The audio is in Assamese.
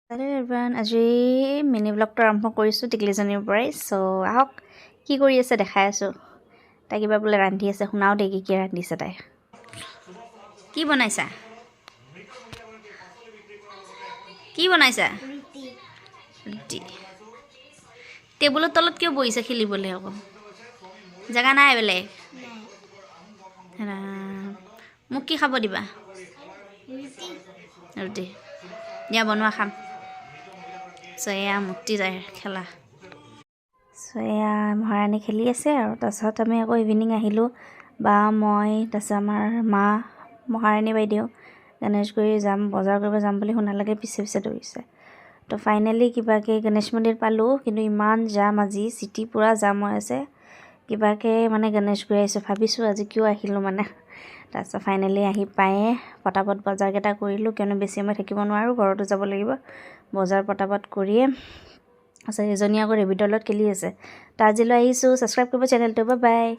হেল্ল' এভৰিৱান, আজি মিনি ব্লগটো আৰম্ভ কৰিছোঁ টিকলিজনীৰ পৰাই। চ' আহক কি কৰি আছে দেখাই আছোঁ। তাই কিবা বোলে ৰান্ধি আছে, শুনাও দেই কি ৰান্ধিছে তাই। কি বনাইছা? কি বনাইছা? ৰুটি। টেবুলৰ তলত কিয় বহিছে খেলিবলৈ আকৌ? জেগা নাই বেলেগ? মোক কি খাব দিবা? ৰুটি দিয়া, বনোৱা খাম। চ' এয়া মুক্তি যায় খেলা। চ' এয়া মহাৰাণী খেলি আছে আৰু তাৰপিছত আমি আকৌ ইভিনিং আহিলোঁ, বা মই, তাৰপিছত আমাৰ মা, মহাৰাণী বাইদেউ গণেশগুৰি যাম, বজাৰ কৰিব যাম বুলি শুনালৈকে পিছে পিছে দৌৰিছে। তো ফাইনেলি কিবাকৈ গণেশ মন্দিৰ পালোঁ, কিন্তু ইমান জাম আজি, চিটি পূৰা জাম হৈ আছে। কিবাকৈ মানে গণেশগুৰি আহিছোঁ, ভাবিছোঁ আজি কিয় আহিলোঁ মানে। তাৰপিছত ফাইনেলি আহি পায়ে পটাপট বজাৰকেইটা কৰিলোঁ, কিয়নো বেছি সময় থাকিব নোৱাৰোঁ, ঘৰতো যাব লাগিব। বজাৰ পটাপট কৰিয়ে তাৰপিছত এজনী আকৌ ৰেবিডৰ লগত খেলি আছে। তো আজিলৈ আহিছোঁ, ছাবস্ক্ৰাইব কৰিব চেনেলটো, বাই বাই।